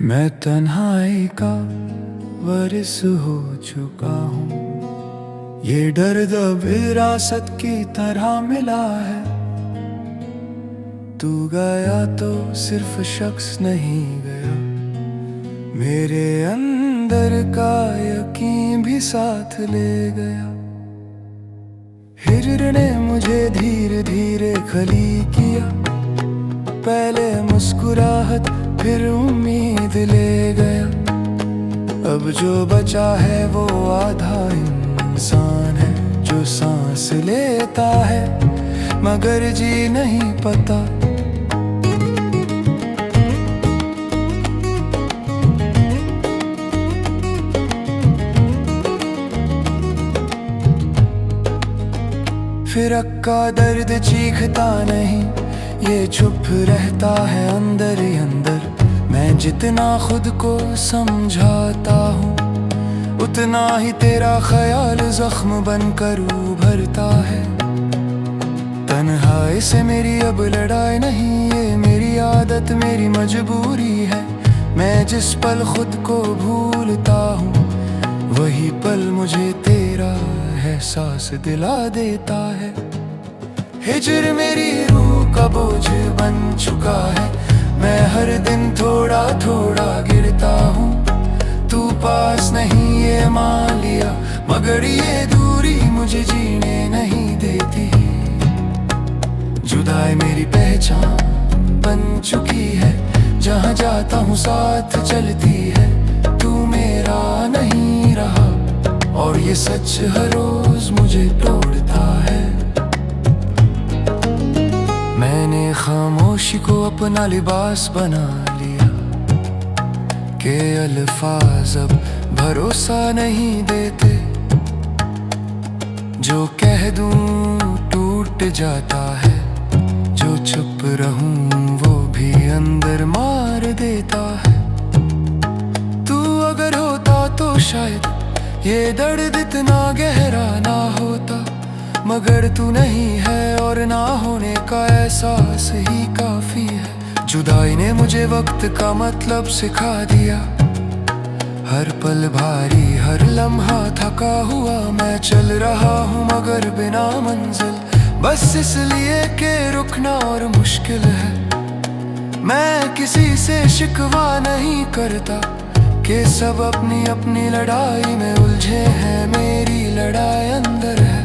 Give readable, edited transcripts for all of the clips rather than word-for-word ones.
मैं तन्हाई का वारिस हो चुका हूँ। ये दर्द विरासत की तरह मिला है। तू गया तो सिर्फ शख्स नहीं गया, मेरे अंदर का यकीन भी साथ ले गया। हिजर ने मुझे धीरे धीरे खली किया, पहले मुस्कुराहट फिर उम्मीद ले गया। अब जो बचा है वो आधा इंसान है, जो सांस लेता है मगर जी नहीं पता। फिरक का दर्द चीखता नहीं, ये चुप रहता है अंदर ही अंदर। मैं जितना खुद को समझाता हूँ, उतना ही तेरा ख्याल जख्म बनकर उभरता है। तन्हाई से मेरी अब लड़ाई नहीं, ये मेरी आदत मेरी मजबूरी है। मैं जिस पल खुद को भूलता हूँ, वही पल मुझे तेरा एहसास दिला देता है। हिजर मेरी रूह का बोझ बन चुका है, मैं हर दिन थोड़ा थोड़ा गिरता हूँ। तू पास नहीं ये मान लिया, मगर ये दूरी मुझे जीने नहीं देती। जुदाई मेरी पहचान बन चुकी है, जहाँ जाता हूँ साथ चलती है। तू मेरा नहीं रहा और ये सच हर रोज मुझे तोड़ता है। मैंने खामोशी को अपना लिबास बना लिया, के अल्फाज अब भरोसा नहीं देते। जो कह दूं टूट जाता है, जो चुप रहूं वो भी अंदर मार देता है। तू अगर होता तो शायद ये दर्द इतना गहरा ना होता, मगर तू नहीं है और ना होने का एहसास ही काफी है। जुदाई ने मुझे वक्त का मतलब सिखा दिया, हर पल भारी हर लम्हा थका हुआ। मैं चल रहा हूँ मगर बिना मंजिल, बस इसलिए कि रुकना और मुश्किल है। मैं किसी से शिकवा नहीं करता कि सब अपनी अपनी लड़ाई में उलझे हैं। मेरी लड़ाई अंदर है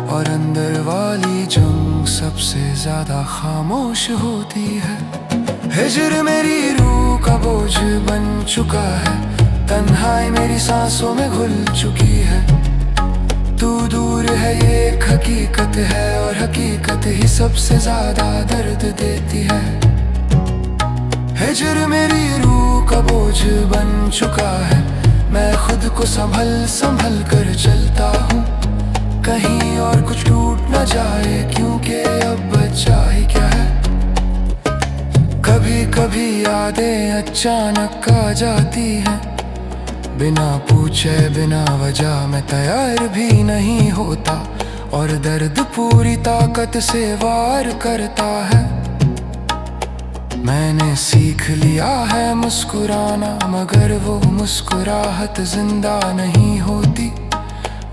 और अंदर वाली जंग सबसे ज्यादा खामोश होती है। हिजर मेरी रूह का बोझ बन चुका है, तन्हाई मेरी सांसों में घुल चुकी है। तू दूर है ये एक हकीकत है, और हकीकत ही सबसे ज्यादा दर्द देती है। हिजर मेरी रूह का बोझ बन चुका है, मैं खुद को संभल संभल कर चलता हूँ। कहीं और कुछ टूट न जाए, क्योंकि अब बचा ही क्या है। कभी कभी यादें अचानक आ जाती हैं, बिना पूछे बिना वजह मैं तैयार भी नहीं होता, और दर्द पूरी ताकत से वार करता है। मैंने सीख लिया है मुस्कुराना, मगर वो मुस्कुराहट जिंदा नहीं होती।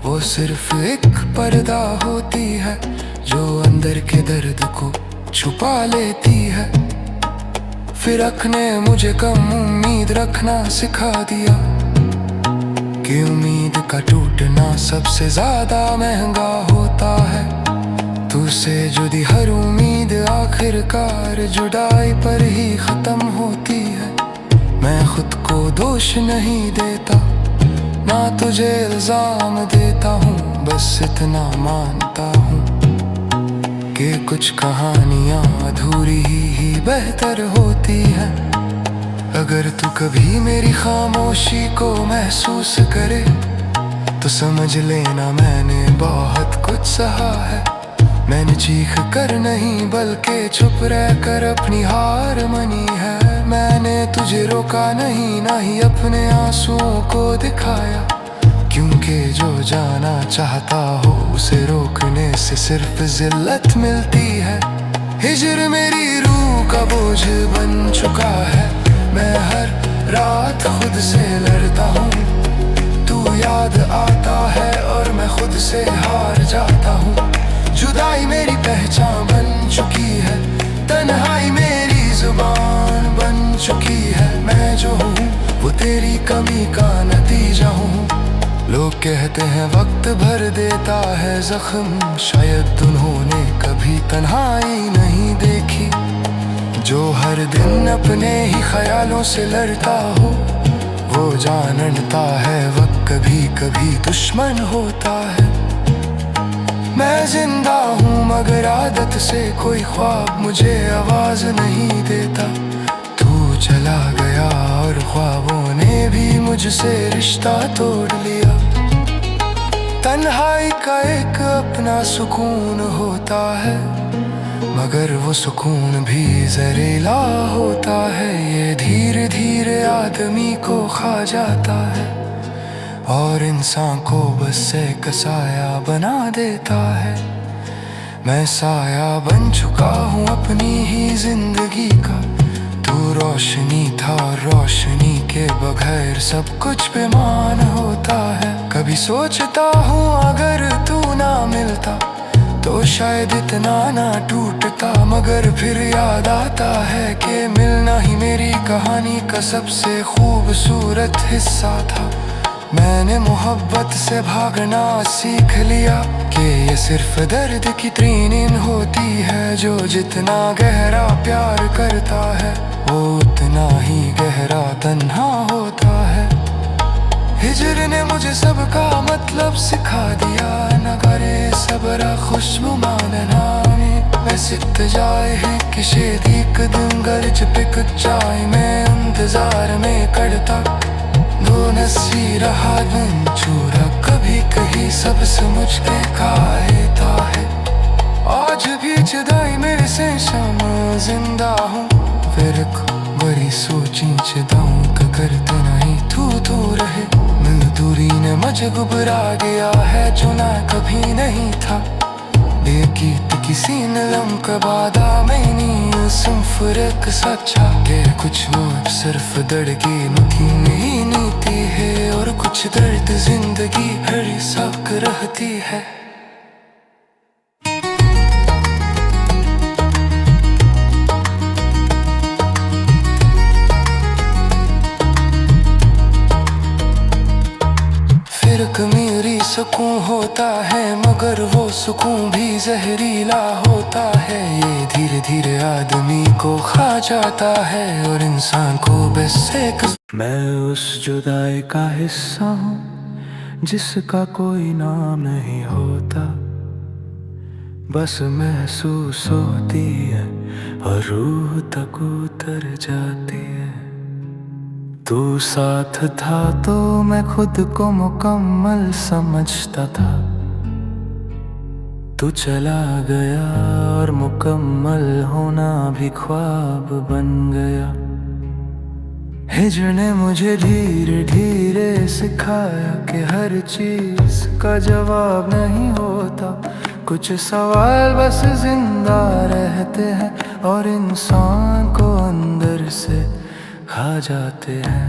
वो सिर्फ एक पर्दा होती है, जो अंदर के दर्द को छुपा लेती है। फिरक ने मुझे कम उम्मीद रखना सिखा दिया, कि उम्मीद का टूटना सबसे ज्यादा महंगा होता है। तुझसे जुड़ी हर उम्मीद आखिरकार जुदाई पर ही खत्म होती है। मैं खुद को दोष नहीं देता, ना तुझे इल्जाम देता हूँ, बस इतना मानता हूँ कि कुछ कहानियाँ अधूरी ही बेहतर होती हैं। अगर तू कभी मेरी खामोशी को महसूस करे, तो समझ लेना मैंने बहुत कुछ सहा है। मैंने चीख कर नहीं बल्कि चुप रह कर अपनी हार मानी है। मैंने तुझे रोका नहीं, ना ही अपने आंसुओं को दिखाया, क्योंकि जो जाना चाहता हो उसे रोकने से सिर्फ जिल्लत मिलती है। हिजर मेरी रूह का बोझ बन चुका है, मैं हर रात खुद से लड़ता हूँ। तू याद आता है और मैं खुद से हार जाता हूँ। जुदाई मेरी पहचान बन चुकी है, तन्हाई मेरी जुबान बन चुकी है। मैं जो हूँ वो तेरी कमी का नतीजा हूँ। लोग कहते हैं वक्त भर देता है जख्म, शायद उन्होंने कभी तन्हाई नहीं देखी। जो हर दिन अपने ही ख्यालों से लड़ता हो, वो जानता है वक्त कभी कभी दुश्मन होता है। मैं जिंदा हूँ मगर आदत से कोई ख्वाब मुझे आवाज नहीं देता। तू चला गया और ख्वाबों ने भी मुझसे रिश्ता तोड़ लिया। तन्हाई का एक अपना सुकून होता है, मगर वो सुकून भी जहरीला होता है। ये धीरे धीरे आदमी को खा जाता है और इंसान को बस एक साया बना देता है। मैं साया बन चुका हूँ अपनी ही जिंदगी का। तू रोशनी था और रोशनी के बगैर सब कुछ बेमान होता है। कभी सोचता हूँ अगर तू ना मिलता तो शायद इतना ना टूटता, मगर फिर याद आता है कि मिलना ही मेरी कहानी का सबसे खूबसूरत हिस्सा था। मैंने मोहब्बत से भागना सीख लिया कि ये सिर्फ दर्द की ट्रेनिंग होती है। जो जितना गहरा प्यार करता है वो उतना ही गहरा तन्हा होता है। हिजर ने मुझे सबका मतलब सिखा दिया, न करे सब्र खुशबू मानना में। मैं सित जाए है कि शेदी कदम गर्ज पिक जाए, मैं इंतजार में करता दो नसी रहा बन चूरा। कभी कहीं सबसे मुझके कहता है आज भी जुदाई मेरे से शमा जिंदा हूँ। फिर बड़ी सोची चिदाऊँ करते नहीं तू रहे। मजदूरी ने मुझे घबरा गया है जो ना कभी नहीं था। बेकीत किसी ने लम्क बादा मैंने फर्क सच्चा के कुछ वो सिर्फ दर्द की नुकीन ही नीति है और कुछ दर्द जिंदगी हर सक रहती है। मेरी सुकून होता है मगर वो सुकून भी जहरीला होता है। ये धीरे धीरे आदमी को खा जाता है और इंसान को बस एक। मैं उस जुदाई का हिस्सा हूँ जिसका कोई नाम नहीं होता, बस महसूस होती है और रूह तक उतर जाती है। तू साथ था तो मैं खुद को मुकम्मल समझता था। तू चला गया और मुकम्मल होना भी ख्वाब बन गया। हिजर ने मुझे धीरे धीरे सिखाया कि हर चीज का जवाब नहीं होता। कुछ सवाल बस जिंदा रहते हैं और इंसान को अंदर से खा जाते हैं।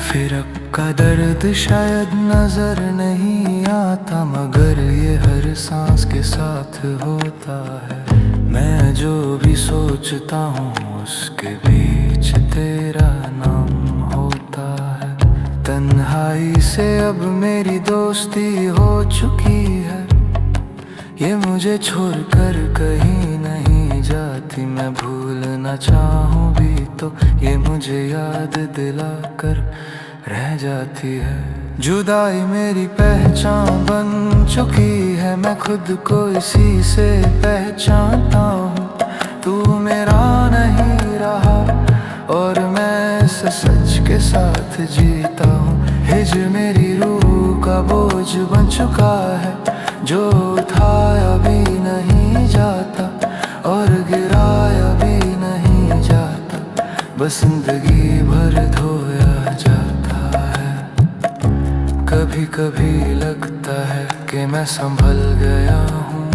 फिरक का दर्द शायद नजर नहीं आता, मगर ये हर सांस के साथ होता है। मैं जो भी सोचता हूँ उसके बीच तेरा नाम होता है। तन्हाई से अब मेरी दोस्ती हो चुकी है, ये मुझे छोड़कर कहीं नहीं जाती। मैं भूलना चाहूँ भी तो ये मुझे याद दिलाकर रह जाती है। जुदाई मेरी पहचान बन चुकी है, मैं खुद को इसी से पहचानता हूँ। तू मेरा नहीं रहा और मैं इस सच के साथ जीता हूँ। हिजर मेरी रूह का बोझ बन चुका है जो उठाया भी नहीं जाता और गिराया भी नहीं जाता, बस जिंदगी भर धोया जाता है। कभी कभी लगता है कि मैं संभल गया हूँ,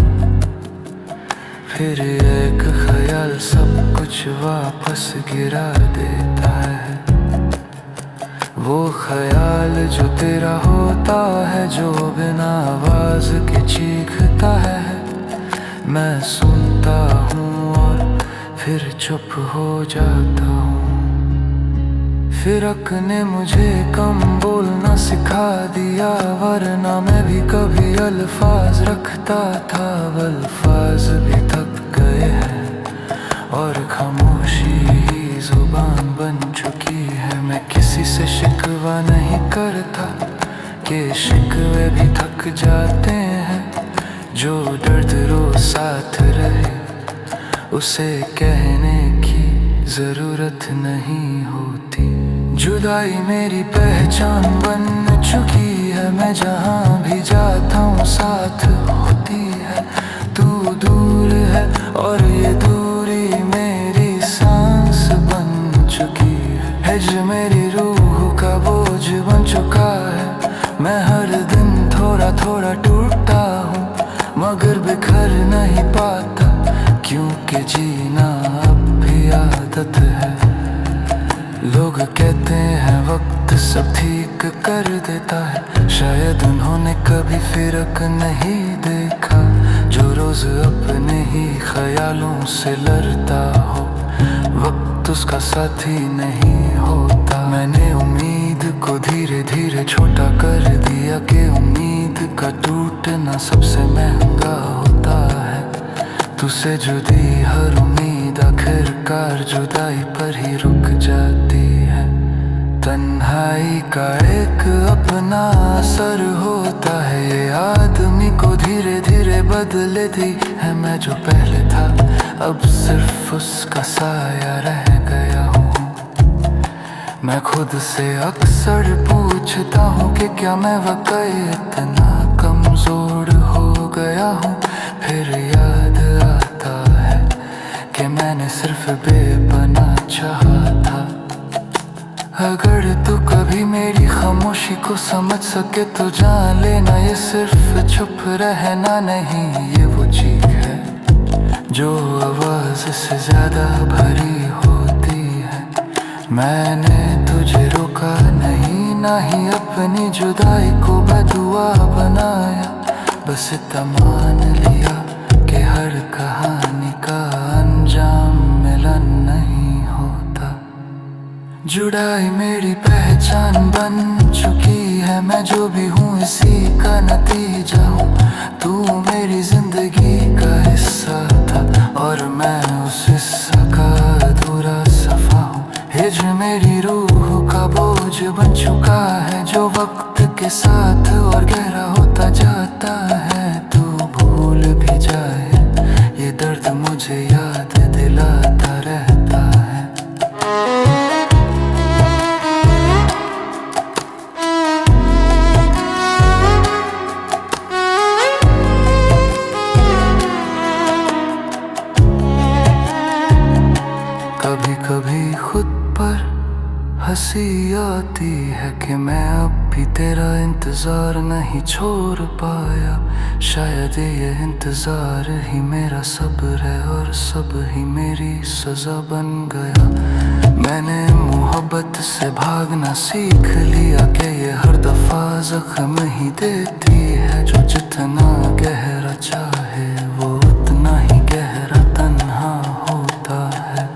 फिर एक ख्याल ख्याल सब कुछ वापस गिरा देता है। वो ख्याल जो तेरा होता है, जो बिना आवाज के चीखता है। मैं सुनता हूँ और फिर चुप हो जाता हूँ। फिरक ने मुझे कम बोलना सिखा दिया, वरना मैं भी कभी अल्फाज रखता था। अल्फाज भी थक गए हैं और खामोशी ही जुबान बन चुकी है। मैं किसी से शिकवा नहीं करता कि शिकवे भी थक जाते हैं। जो दर्द रोज साथ रहे उसे कहने की जरूरत नहीं होती। जुदाई मेरी पहचान बन चुकी है, मैं जहाँ भी जाता हूँ साथ होती है। तू दूर है और ये दूरी मेरी सांस बन चुकी है। जो मेरी रूह का बोझ बन चुका है। मैं हर दिन थोड़ा थोड़ा टूटता हूँ, मगर बिखर नहीं पाता, क्योंकि जीना अब भी आदत है। लोग कहते हैं वक्त सब ठीक कर देता है, शायद उन्होंने कभी फिरक नहीं देखा, जो रोज अपने ही ख्यालों से लड़ता हो। वक्त उसका साथी नहीं होता। मैंने उम्मीद को धीरे धीरे छोटा कर दिया कि उम्मीद का टूटना सबसे महंगा होता है। तुझसे जुदी हर उम्मीद आखिरकार जुदाई पर ही रुक जाती है। तन्हाई का एक अपना असर होता है, ये आदमी को धीरे धीरे बदल दी है। मैं जो पहले था अब सिर्फ उसका साया रह गया हूँ। मैं खुद से अक्सर पूछता हूँ कि क्या मैं वाकई इतना कमजोर हो गया हूँ। फिर याद आता है कि मैंने सिर्फ बेपनाह चाहा था। अगर तू कभी मेरी खामोशी को समझ सके तो जान लेना, ये सिर्फ चुप रहना नहीं, ये वो चीज है जो आवाज से ज्यादा भरी होती है। मैंने तुझे रोका नहीं, ना ही अपनी जुदाई को बदुआ बनाया। बस इतना मान लिया कि हर कहानी का अंजाम मिलन नहीं होता। जुदाई मेरी पहचान बन चुकी है, मैं जो भी हूँ इसी का नतीजा हूँ। तू मेरी जिंदगी का हिस्सा था और मैं उस हिस्सा का अधूरा सफा हूँ। हिज मेरी रूह का बोझ बन चुका है, जो वक्त के साथ और गहरा होता जाता है। तू भूल भी जाए ये दर्द मुझे याद दिलाता रहता है। कभी कभी खुद पर हंसी आती है कि मैं अब भी तेरा इंतजार नहीं छोड़ पाया। शायद ये इंतजार ही मेरा सब्र है और सब ही मेरी सजा बन गया। मैंने मोहब्बत से भागना सीख लिया कि ये हर दफा जख्म ही देती है। जो जितना गहरा चाहे वो उतना ही गहरा तन्हा होता है।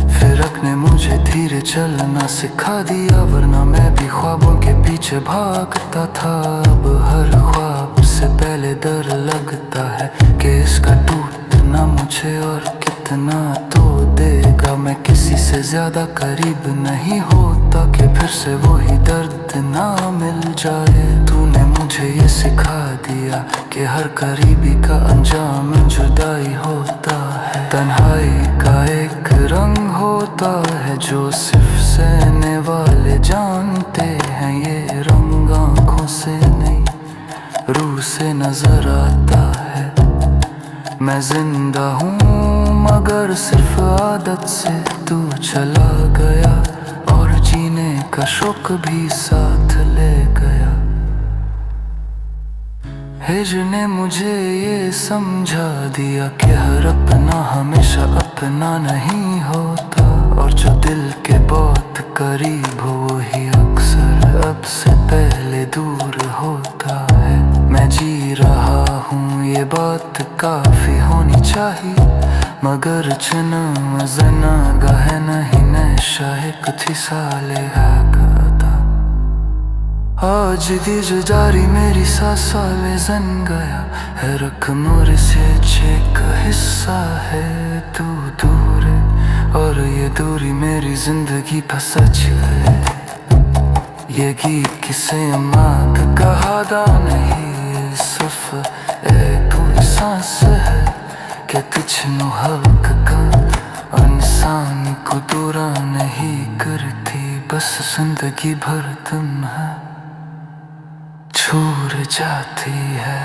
फिरक ने मुझे धीरे चलना सिखा दिया, वरना मैं भी ख्वाबों के पीछे भागता था। अब हर ख्वाब से पहले डर लगता है कि इसका टूटना मुझे और कितना तो देगा। मैं किसी से ज्यादा करीब नहीं होता कि फिर से वही दर्द ना मिल जाए। तूने मुझे ये सिखा दिया कि हर करीबी का अंजाम जुदाई होता है। तन्हाई का एक रंग होता है जो सिर्फ सहने वाले जानते हैं। ये रंग आँखों से नहीं रूह से नजर आता है। मैं जिंदा हूँ मगर सिर्फ आदत से तू चला गया, और जीने का शौक भी साथ ले गया। हिज ने मुझे ये समझा दिया कि हर अपना हमेशा अपना नहीं होता, और जो दिल के बहुत करीब हो वही अक्सर अब से पहले दूर होता है। मैं जी रहा हूँ ये बात काफी होनी चाहिए, मगर चुन जना गह नहीं नशा है कुछ साले है करता। आज दी जो जारी मेरी सांसा में जन गया है, रख मोर से चेक हिस्सा है। तू दूर और ये दूरी मेरी जिंदगी का सच है। ये गीत किसे मात कहादा नहीं, सिर्फ एक सांस है कि कुछ नु हक का इंसान को दूरा नहीं करती, बस जिंदगी भर तुम है छूट जाती है।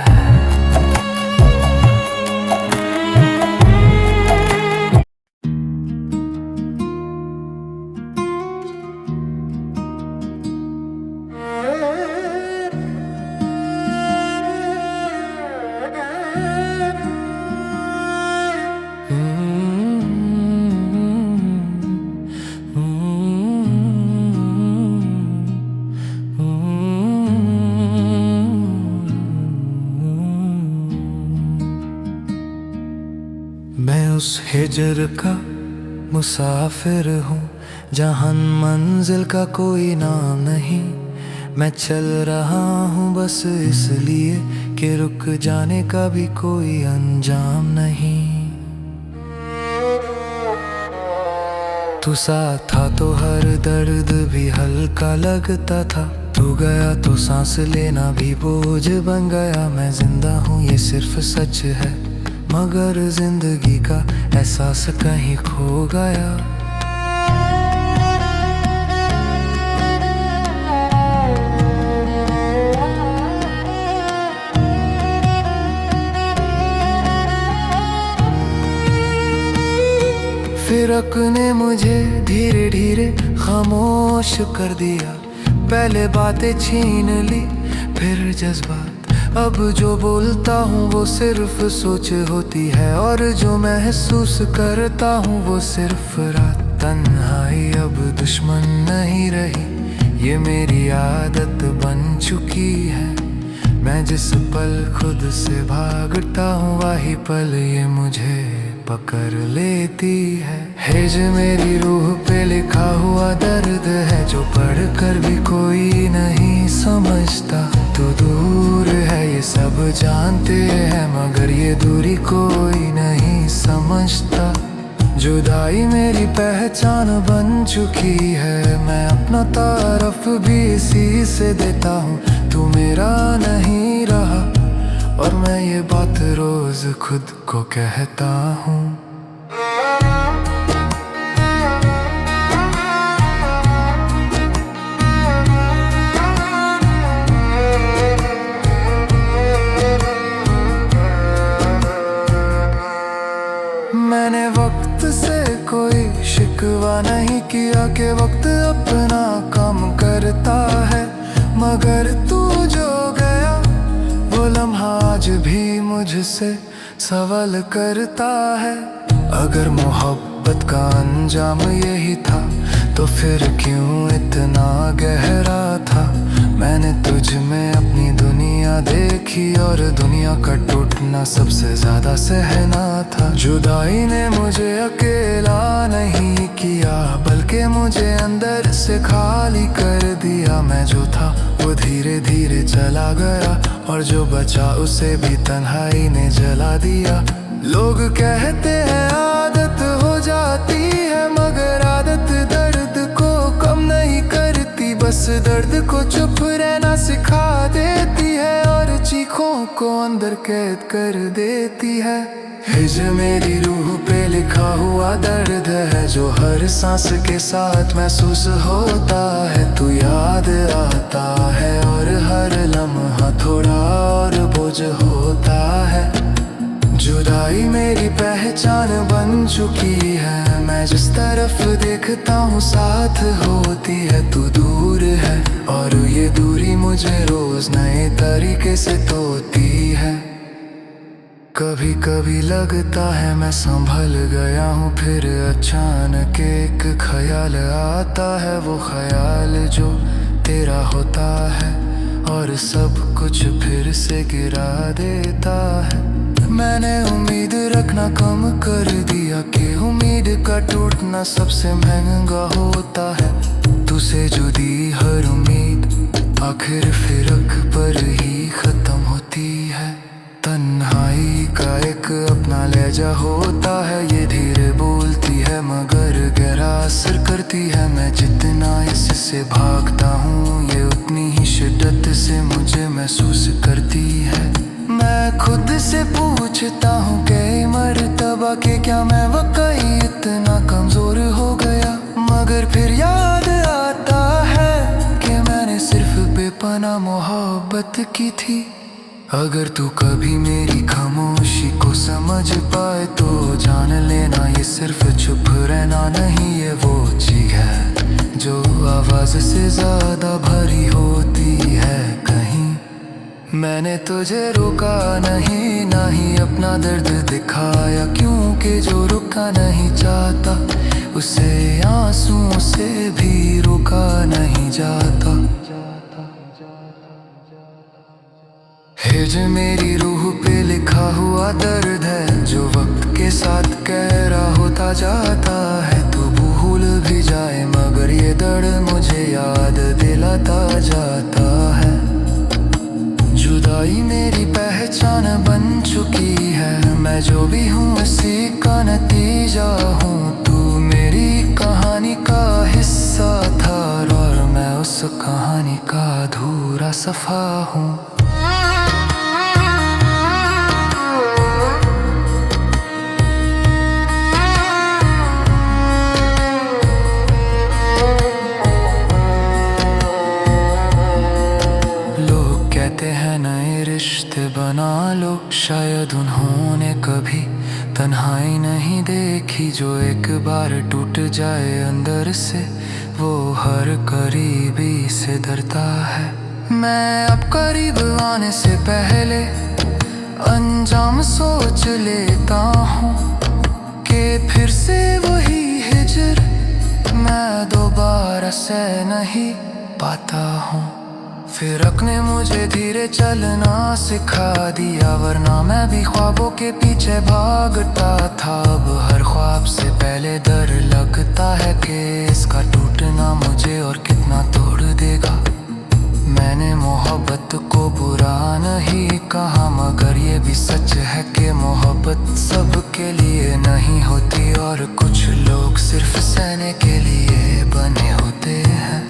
मैं उस हिजर का मुसाफिर हूँ जहाँ मंजिल का कोई नाम नहीं। मैं चल रहा हूँ बस इसलिए कि रुक जाने का भी कोई अंजाम नहीं। तू साथ था तो हर दर्द भी हल्का लगता था, तू गया तो सांस लेना भी बोझ बन गया। मैं जिंदा हूँ ये सिर्फ सच है, मगर जिंदगी का एहसास कहीं खो गया। फिरक ने मुझे धीरे धीरे खामोश कर दिया, पहले बातें छीन ली फिर जज्बात। अब जो बोलता हूँ वो सिर्फ सोच होती है, और जो महसूस करता हूँ वो सिर्फ रात। तन्हाई अब दुश्मन नहीं रही, ये मेरी आदत बन चुकी है। मैं जिस पल खुद से भागता हूँ वही पल ये मुझे पकड़ लेती है। हिज मेरी रूह पे लिखा हुआ दर्द है, जो पढ़ कर भी कोई नहीं समझता। तू दूर है ये सब जानते हैं, मगर ये दूरी कोई नहीं समझता। जुदाई मेरी पहचान बन चुकी है, मैं अपना तारफ भी इसी से देता हूँ। तू मेरा नहीं रहा और मैं ये बात रोज खुद को कहता हूँ। मैंने वक्त से कोई शिकवा नहीं किया कि वक्त अपना काम करता है, मगर तू जो गया वो लम्हा आज भी मुझसे सवाल करता है। अगर मोहब्बत का अंजाम यही था तो फिर क्यों इतना गहरा था। मैंने तुझ में अपनी दुनिया देखी और दुनिया का टूटना सबसे ज्यादा सहना था। जुदाई ने मुझे अकेला नहीं किया, बल्कि मुझे अंदर से खाली कर दिया। मैं जो था वो धीरे धीरे चला गया, और जो बचा उसे भी तन्हाई ने जला दिया। लोग कहते हैं आदत हो जाती है, मगर आदत दर्द को कम नहीं करती, बस दर्द को चुप रहना सिखा देती है और चीखों को अंदर कैद कर देती है। हिज मेरी रूह पे लिखा हुआ दर्द है, जो हर सांस के साथ महसूस होता है। तू याद आता है और हर लम्हा थोड़ा और बोझ होता है। जुदाई मेरी पहचान बन चुकी है, मैं जिस तरफ देखता हूँ साथ होती है। तू दूर है और ये दूरी मुझे मुझे रोज नए तरीके से तोड़ती है। कभी कभी लगता है मैं संभल गया हूँ, फिर अचानक एक ख्याल आता है, वो ख्याल जो तेरा होता है और सब कुछ फिर से गिरा देता है। मैंने उम्मीद रखना कम कर दिया कि उम्मीद का टूटना सबसे महंगा होता है। तुझसे जुदी हर उम्मीद आखिर फिरक पर ही खत्म होती है। तन्हाई का एक अपना लहजा होता है, ये धीरे बोलती है मगर गहरा असर करती है। मैं जितना इससे भागता हूँ ये उतनी ही शिद्दत से मुझे महसूस करती है। मैं खुद से पूछता हूँ कई मर्तबा कि क्या मैं वाकई इतना कमजोर हो गया, मगर फिर याद आता है कि मैंने सिर्फ बेपनाह मोहब्बत की थी। अगर तू कभी मेरी खामोशी को समझ पाए तो जान लेना ये सिर्फ चुप रहना नहीं, ये वो चीज है जो आवाज से ज्यादा भरी होती है। कहीं मैंने तुझे रोका नहीं, ना ही अपना दर्द दिखाया, क्योंकि जो रुका नहीं चाहता उसे आंसुओं से भी रोका नहीं जाता। हिज मेरी रूह पे लिखा हुआ दर्द है जो वक्त के साथ गहरा होता जाता है। तू भूल भी जाए मगर ये दर्द मुझे याद दिलाता जाता है। जुदाई मेरी पहचान बन चुकी है, मैं जो भी हूँ उसी का नतीजा हूँ। तू मेरी कहानी का हिस्सा था और मैं उस कहानी का अधूरा सफा हूँ। नए रिश्ते बना लो, शायद उन्होंने कभी तन्हाई नहीं देखी। जो एक बार टूट जाए अंदर से वो हर करीबी से डरता है। मैं अब करीब आने से पहले अंजाम सोच लेता हूँ कि फिर से वही हिजर मैं दोबारा सह नहीं पाता हूँ। फिरक ने मुझे धीरे चलना सिखा दिया, वरना मैं भी ख्वाबों के पीछे भागता था। अब हर ख्वाब से पहले डर लगता है कि इसका टूटना मुझे और कितना तोड़ देगा। मैंने मोहब्बत को बुरा नहीं कहा, मगर ये भी सच है कि मोहब्बत सबके लिए नहीं होती और कुछ लोग सिर्फ सहने के लिए बने होते हैं।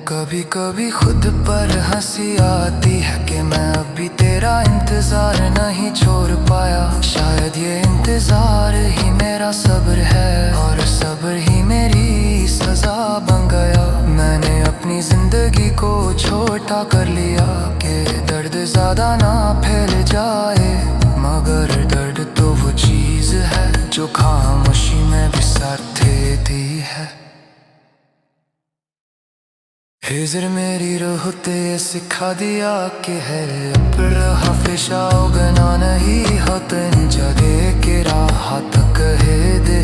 कभी कभी खुद पर हंसी आती है कि मैं अभी तेरा इंतजार नहीं छोड़ पाया। शायद ये इंतजार ही मेरा सब्र है और सब्र ही मेरी सजा बन गया। मैंने अपनी जिंदगी को छोटा कर लिया कि दर्द ज्यादा ना फैल जाए, मगर दर्द तो वो चीज है जो खामोशी में भी साथ देती है। हिजर मेरी रूह ते सिखा दिया कि है अपर हफिशा उगना नहीं हो तन जगे के राह तक है दे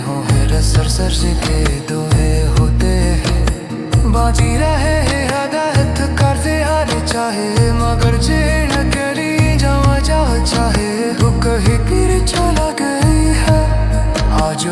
हो है सर सर के दुए होते हैं। बाजी रहे है हदायत कर दे हारे चाहे, मगर जेन करी जावा चाहे हो कहीं गिर चला गई है आज।